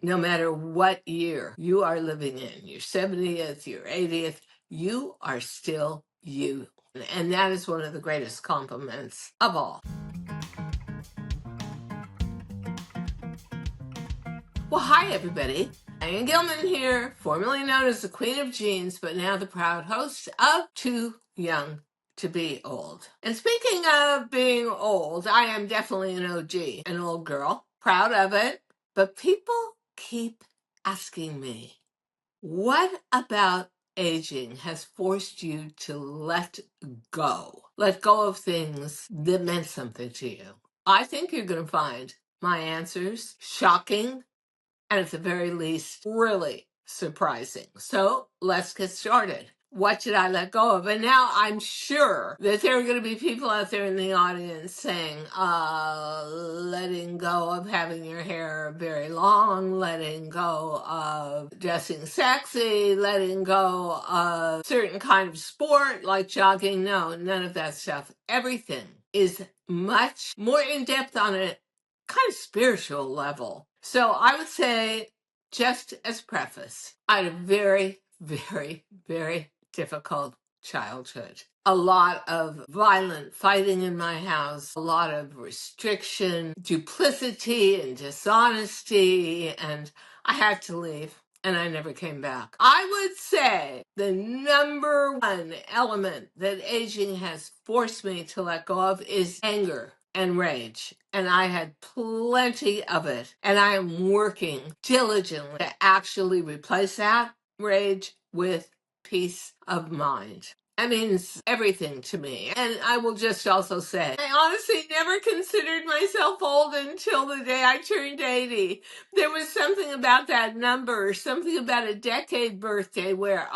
No matter what year you are living in, your 70th, your 80th, you are still you. And that is one of the greatest compliments of all. Well, hi, everybody. Diane Gilman here, formerly known as the Queen of Jeans, but now the proud host of Too Young to Be Old. And speaking of being old, I am definitely an OG, an old girl, proud of it. But people keep asking me, what about aging has forced you to let go? Let go of things that meant something to you. I think you're going to find my answers shocking and at the very least, really surprising. So let's get started. What did I let go of? And now I'm sure that there are going to be people out there in the audience saying, letting go of having your hair very long, letting go of dressing sexy, letting go of certain kind of sport like jogging. No, none of that stuff. Everything is much more in depth on a kind of spiritual level. So I would say, just as preface, I had a very, very, very difficult childhood. A lot of violent fighting in my house, a lot of restriction, duplicity, and dishonesty, and I had to leave. And I never came back. I would say the number one element that aging has forced me to let go of is anger and rage. And I had plenty of it. And I am working diligently to actually replace that rage with peace of mind. That means everything to me. And I will just also say, I honestly never considered myself old until the day I turned 80. There was something about that number, something about a decade birthday where,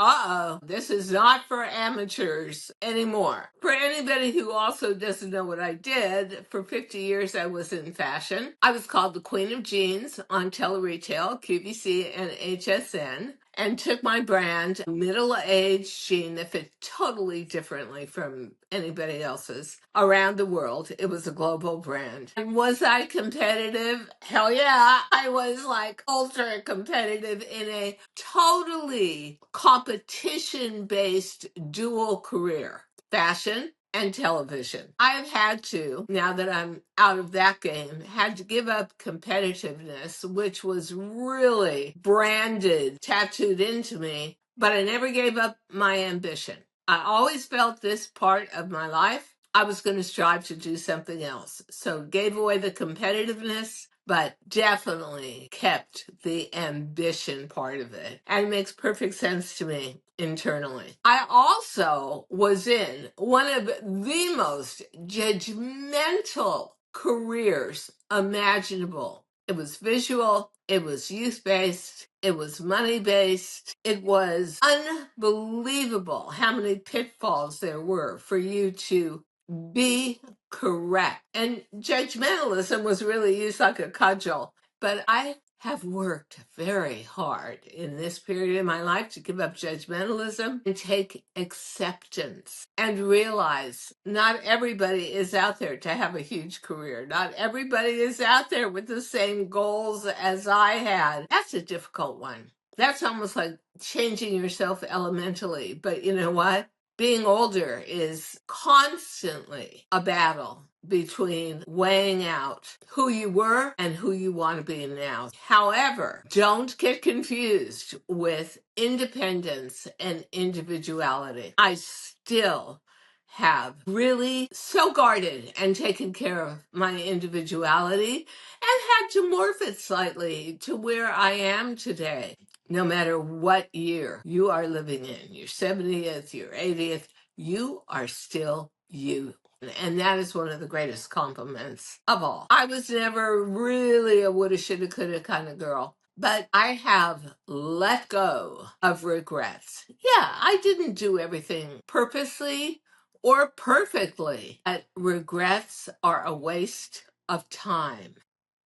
this is not for amateurs anymore. For anybody who also doesn't know what I did, for 50 years I was in fashion. I was called the Queen of Jeans on Teleretail, QVC, and HSN. And took my brand, middle-aged jean that fit totally differently from anybody else's around the world. It was a global brand. And was I competitive? Hell yeah. I was like ultra competitive in a totally competition-based dual career. Fashion and television. I've had to, now that I'm out of that game, had to give up competitiveness, which was really branded, tattooed into me, but I never gave up my ambition. I always felt this part of my life, I was going to strive to do something else. So gave away the competitiveness, but definitely kept the ambition part of it. And it makes perfect sense to me internally. I also was in one of the most judgmental careers imaginable. It was visual, it was youth-based, it was money-based. It was unbelievable how many pitfalls there were for you to be correct. And judgmentalism was really used like a cudgel. But I have worked very hard in this period of my life to give up judgmentalism and take acceptance and realize not everybody is out there to have a huge career. Not everybody is out there with the same goals as I had. That's a difficult one. That's almost like changing yourself elementally. But you know what? Being older is constantly a battle between weighing out who you were and who you want to be now. However, don't get confused with independence and individuality. I still have really so guarded and taken care of my individuality and had to morph it slightly to where I am today. No matter what year you are living in, your 70th, your 80th, you are still you. And that is one of the greatest compliments of all. I was never really a woulda, shoulda, coulda kind of girl. But I have let go of regrets. Yeah, I didn't do everything purposely or perfectly. But regrets are a waste of time.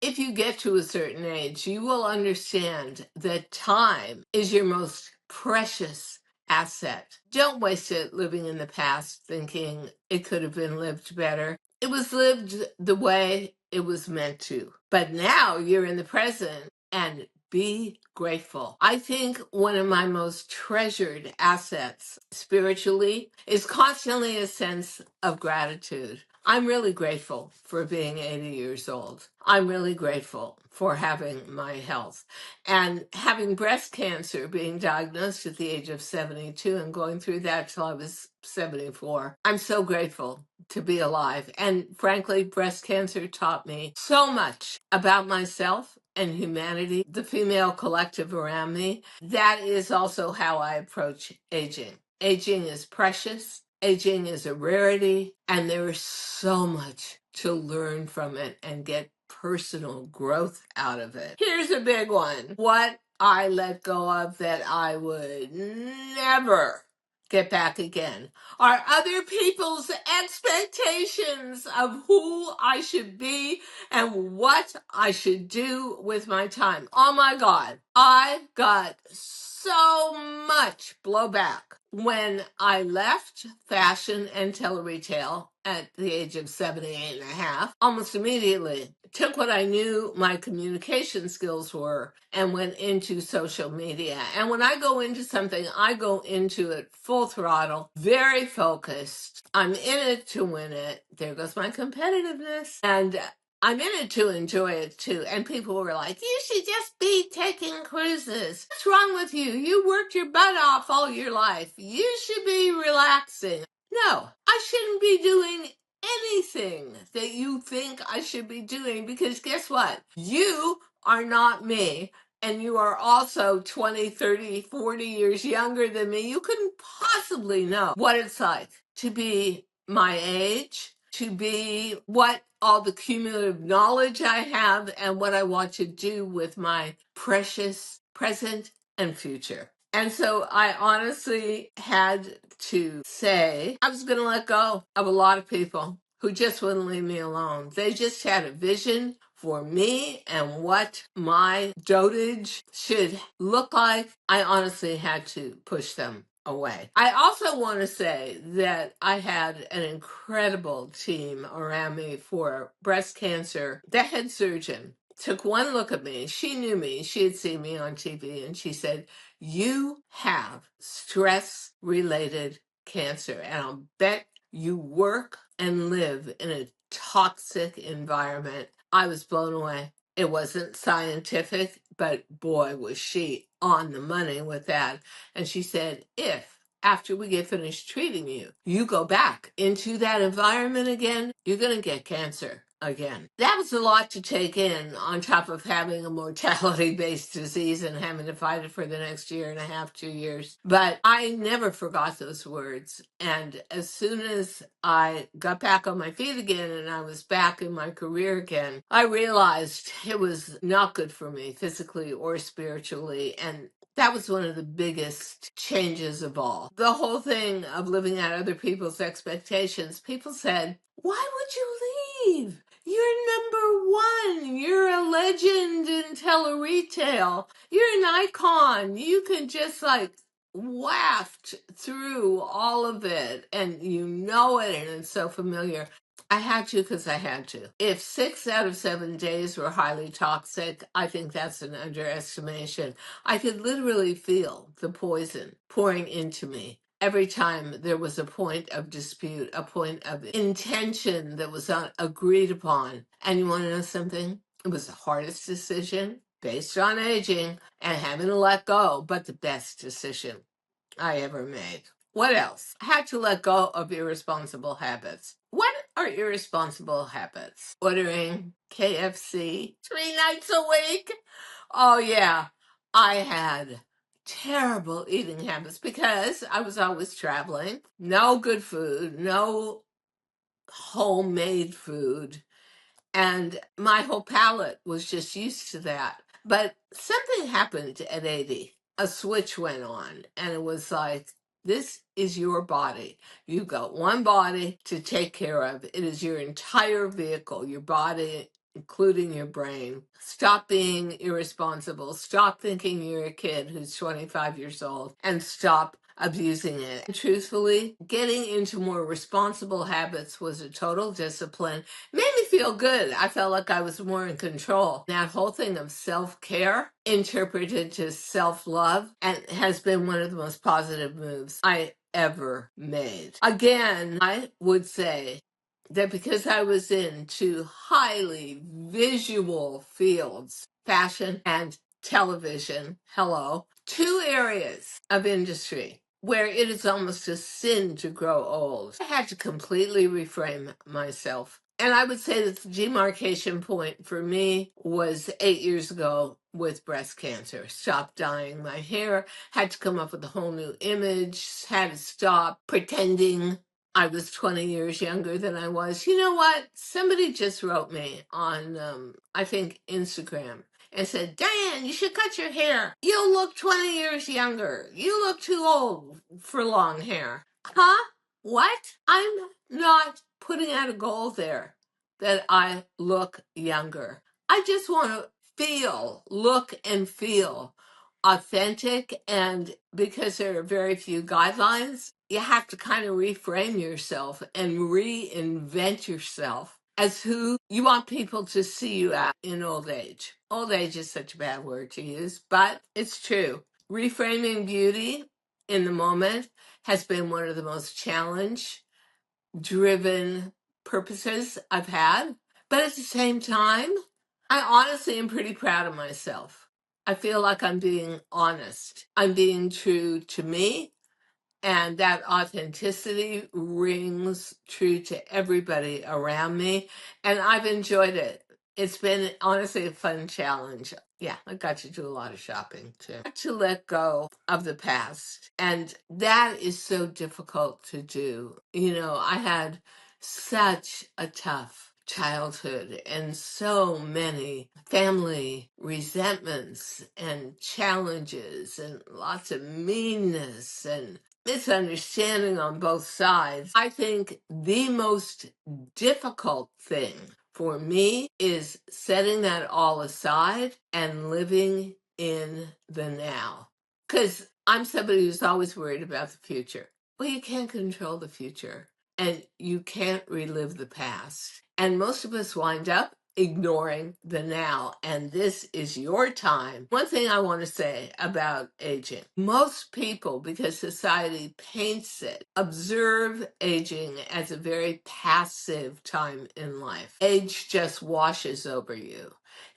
If you get to a certain age, you will understand that time is your most precious asset. Don't waste it living in the past thinking it could have been lived better. It was lived the way it was meant to. But now you're in the present and be grateful. I think one of my most treasured assets spiritually is constantly a sense of gratitude. I'm really grateful for being 80 years old. I'm really grateful for having my health and having breast cancer, being diagnosed at the age of 72 and going through that till I was 74. I'm so grateful to be alive. And frankly, breast cancer taught me so much about myself and humanity, the female collective around me. That is also how I approach aging. Aging is precious. Aging is a rarity, and there is so much to learn from it and get personal growth out of it. Here's a big one. What I let go of that I would never get back again are other people's expectations of who I should be and what I should do with my time. Oh my God, I got so much blowback when I left fashion and tele-retail at the age of 78 and a half. Almost immediately took what I knew my communication skills were and went into social media. And when I go into something, I go into it full throttle, very focused. I'm in it to win it. There goes my competitiveness. And I'm in it to enjoy it too. And people were like, you should just be taking cruises. What's wrong with you? You worked your butt off all your life. You should be relaxing. No, I shouldn't be doing anything that you think I should be doing, because guess what? You are not me. And you are also 20, 30, 40 years younger than me. You couldn't possibly know what it's like to be my age, to be what all the cumulative knowledge I have and what I want to do with my precious present and future. And so I honestly had to say I was going to let go of a lot of people who just wouldn't leave me alone. They just had a vision for me and what my dotage should look like. I honestly had to push them away. I also want to say that I had an incredible team around me for breast cancer. The head surgeon took one look at me. She knew me. She had seen me on TV, and she said, you have stress related cancer, and I'll bet you work and live in a toxic environment. I was blown away. It wasn't scientific, but boy, was she on the money with that. And she said, if after we get finished treating you, you go back into that environment again, you're going to get cancer again. That was a lot to take in, on top of having a mortality based disease and having to fight it for the next year and a half, 2 years. But I never forgot those words. And as soon as I got back on my feet again and I was back in my career again, I realized it was not good for me physically or spiritually. And that was one of the biggest changes of all. The whole thing of living out other people's expectations. People said, why would you leave? You're number one. You're a legend in tele-retail. You're an icon. You can just like waft through all of it and you know it and it's so familiar. I had to because I had to. If 6 out of 7 days were highly toxic, I think that's an underestimation. I could literally feel the poison pouring into me every time there was a point of dispute, a point of intention that was not agreed upon. And you want to know something? It was the hardest decision based on aging and having to let go, but the best decision I ever made. What else? I had to let go of irresponsible habits. What are irresponsible habits? Ordering KFC 3 nights a week? Oh, yeah. I had terrible eating habits because I was always traveling. No good food, no homemade food. And my whole palate was just used to that. But something happened at 80. A switch went on, and it was like, this is your body. You've got one body to take care of. It is your entire vehicle, your body, including your brain. Stop being irresponsible. Stop thinking you're a kid who's 25 years old, and stop abusing it. And truthfully, getting into more responsible habits was a total discipline. It made me feel good. I felt like I was more in control. That whole thing of self-care interpreted to self-love and has been one of the most positive moves I ever made. Again, I would say that because I was in two highly visual fields, fashion and television, hello, two areas of industry where it is almost a sin to grow old. I had to completely reframe myself. And I would say that the demarcation point for me was 8 years ago with breast cancer. Stopped dyeing my hair, had to come up with a whole new image, had to stop pretending I was 20 years younger than I was. You know what? Somebody just wrote me on, I think, Instagram and said, Diane, you should cut your hair. You look 20 years younger. You look too old for long hair. Huh? What? I'm not putting out a goal there that I look younger. I just want to look and feel authentic. And because there are very few guidelines, you have to kind of reframe yourself and reinvent yourself as who you want people to see you as in old age. Old age is such a bad word to use, but it's true. Reframing beauty in the moment has been one of the most challenge driven purposes I've had. But at the same time, I honestly am pretty proud of myself. I feel like I'm being honest. I'm being true to me, and that authenticity rings true to everybody around me. And I've enjoyed it. It's been honestly a fun challenge. Yeah, I got to do a lot of shopping too. To let go of the past. And that is so difficult to do. You know, I had such a tough childhood and so many family resentments and challenges and lots of meanness and misunderstanding on both sides. I think the most difficult thing for me is setting that all aside and living in the now. Because I'm somebody who's always worried about the future. Well, you can't control the future and you can't relive the past. And most of us wind up ignoring the now, and this is your time. One thing I want to say about aging, most people, because society paints it, observe aging as a very passive time in life. Age just washes over you.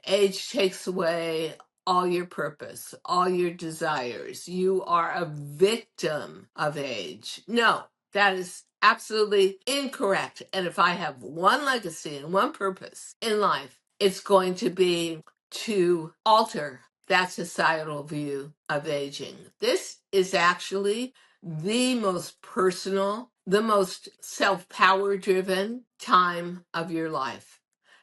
Age takes away all your purpose, all your desires. You are a victim of age. No, that is absolutely incorrect. And if I have one legacy and one purpose in life, it's going to be to alter that societal view of aging. This is actually the most personal, the most self-power driven time of your life.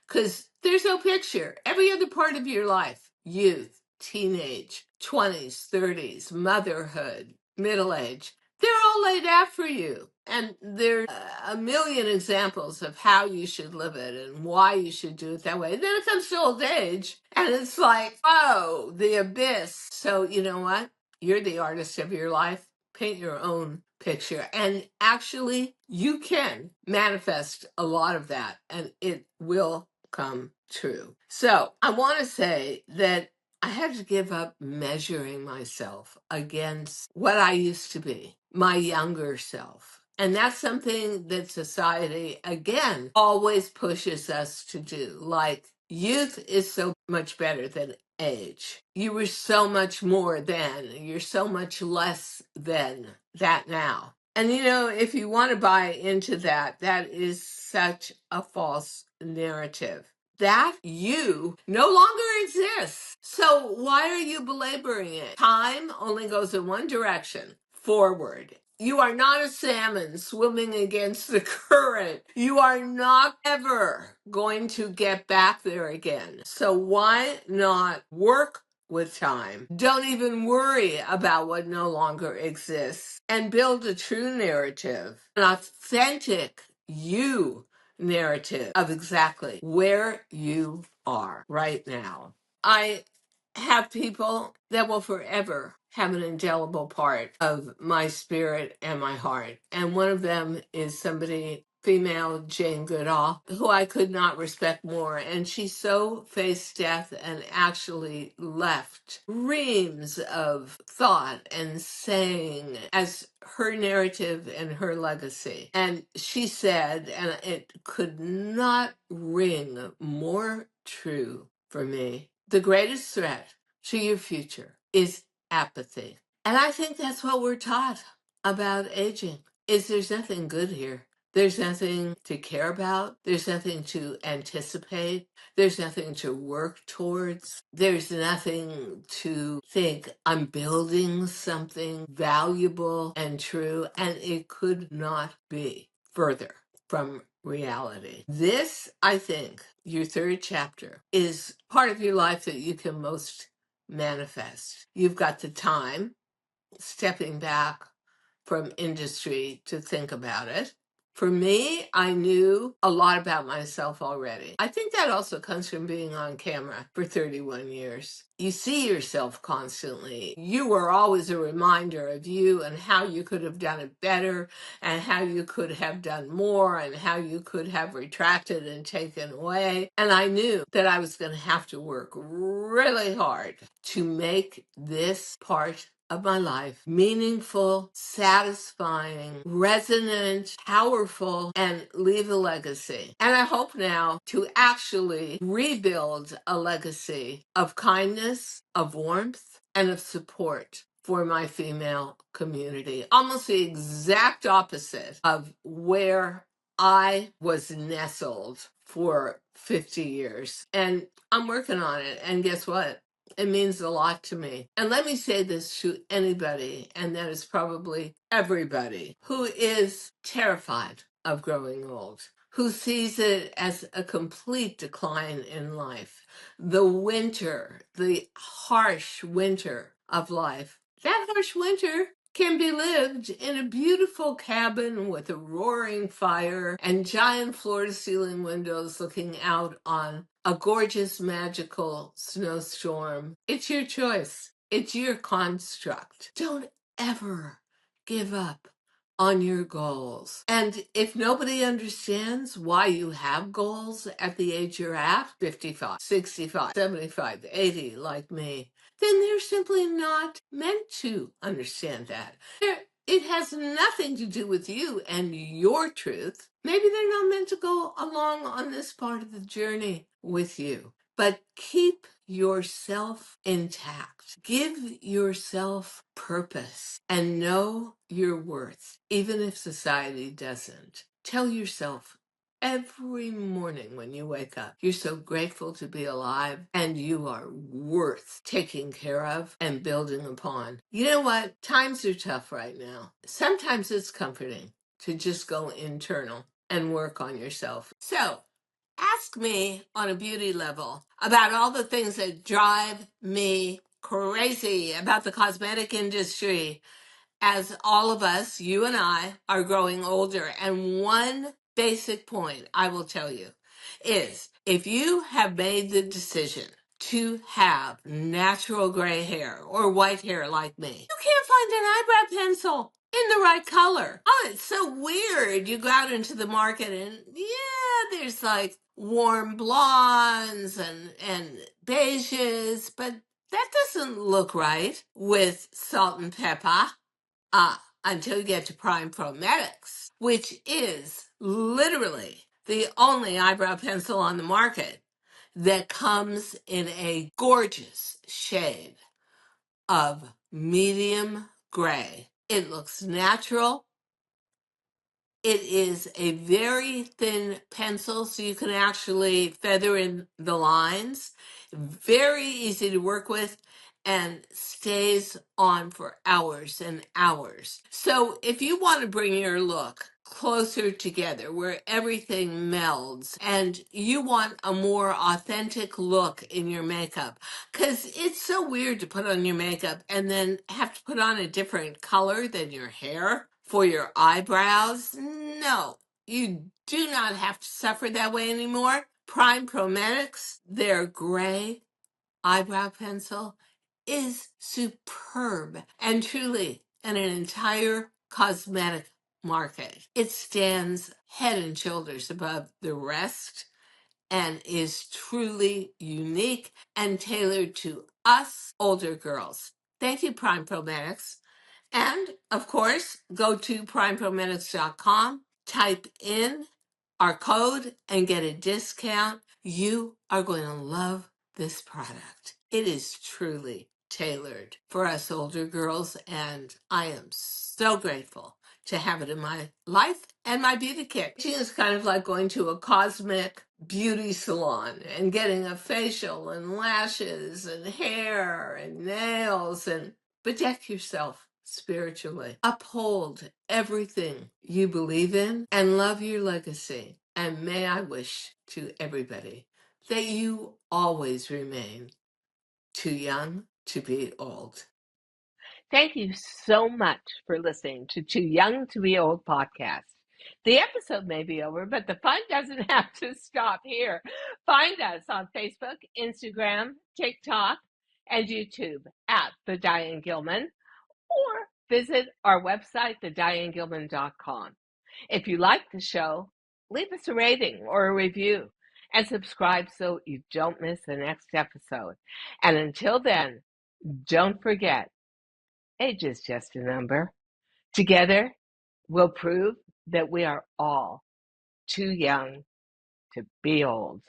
Because there's no picture. Every other part of your life, youth, teenage, 20s, 30s, motherhood, middle age, they're all laid out for you. And there's a million examples of how you should live it and why you should do it that way. And then it comes to old age, and it's like, oh, the abyss. So, you know what? You're the artist of your life. Paint your own picture. And actually, you can manifest a lot of that, and it will come true. So, I want to say that I had to give up measuring myself against what I used to be, my younger self. And that's something that society, again, always pushes us to do. Like, youth is so much better than age. You were so much more then. You're so much less than that now. And you know, if you want to buy into that, that is such a false narrative. That you no longer exists. So why are you belaboring it? Time only goes in one direction, forward. You are not a salmon swimming against the current. You are not ever going to get back there again. So why not work with time? Don't even worry about what no longer exists and build a true narrative, an authentic you narrative of exactly where you are right now. I have people that will forever have an indelible part of my spirit and my heart. And one of them is somebody, female Jane Goodall, who I could not respect more. And she so faced death and actually left reams of thought and saying as her narrative and her legacy. And she said, and it could not ring more true for me, the greatest threat to your future is apathy. And I think that's what we're taught about aging. Is there's nothing good here. There's nothing to care about. There's nothing to anticipate. There's nothing to work towards. There's nothing to think I'm building something valuable and true. And it could not be further from reality. This, I think, your third chapter, is part of your life that you can most manifest. You've got the time stepping back from industry to think about it. For me, I knew a lot about myself already. I think that also comes from being on camera for 31 years. You see yourself constantly. You were always a reminder of you and how you could have done it better and how you could have done more and how you could have retracted and taken away. And I knew that I was going to have to work really hard to make this part of my life meaningful, satisfying, resonant, powerful, and leave a legacy. And I hope now to actually rebuild a legacy of kindness, of warmth, and of support for my female community. Almost the exact opposite of where I was nestled for 50 years. And I'm working on it. And guess what? It means a lot to me. And let me say this to anybody, and that is probably everybody, who is terrified of growing old, who sees it as a complete decline in life. The winter, the harsh winter of life, that harsh winter can be lived in a beautiful cabin with a roaring fire and giant floor-to-ceiling windows looking out on a gorgeous, magical snowstorm. It's your choice. It's your construct. Don't ever give up on your goals. And if nobody understands why you have goals at the age you're at, 55, 65, 75, 80, like me, then they're simply not meant to understand that. It has nothing to do with you and your truth. Maybe they're not meant to go along on this part of the journey with you. But keep yourself intact. Give yourself purpose and know your worth, even if society doesn't. Tell yourself every morning when you wake up, you're so grateful to be alive and you are worth taking care of and building upon. You know what? Times are tough right now. Sometimes it's comforting to just go internal and work on yourself. So, ask me on a beauty level about all the things that drive me crazy about the cosmetic industry as all of us, you and I, are growing older. And one basic point I will tell you is if you have made the decision to have natural gray hair or white hair like me, you can't find an eyebrow pencil in the right color. Oh, it's so weird. You go out into the market and yeah, there's like warm blondes and beiges, but that doesn't look right with salt and pepper. Until you get to Prime Prometics, which is literally the only eyebrow pencil on the market that comes in a gorgeous shade of medium gray. It looks natural. It is a very thin pencil, so you can actually feather in the lines. Very easy to work with and stays on for hours and hours. So if you want to bring your look closer together where everything melds and you want a more authentic look in your makeup, because it's so weird to put on your makeup and then have to put on a different color than your hair for your eyebrows. No, you do not have to suffer that way anymore. Prime Prometics, they're gray eyebrow pencil is superb and truly in an entire cosmetic market. It stands head and shoulders above the rest and is truly unique and tailored to us older girls. Thank you, Prime Promedics. And of course, go to primepromedics.com, type in our code, and get a discount. You are going to love this product. It is truly tailored for us older girls, and I am so grateful to have it in my life and my beauty kit. It is kind of like going to a cosmic beauty salon and getting a facial and lashes and hair and nails, and protect yourself spiritually. Uphold everything you believe in and love your legacy. And may I wish to everybody that you always remain too young to be old. Thank you so much for listening to Too Young to Be Old podcast. The episode may be over, but the fun doesn't have to stop here. Find us on Facebook, Instagram, TikTok, and YouTube at The Diane Gilman, or visit our website, thedianegilman.com. If you like the show, leave us a rating or a review and subscribe so you don't miss the next episode. And until then, don't forget, age is just a number. Together, we'll prove that we are all too young to be old.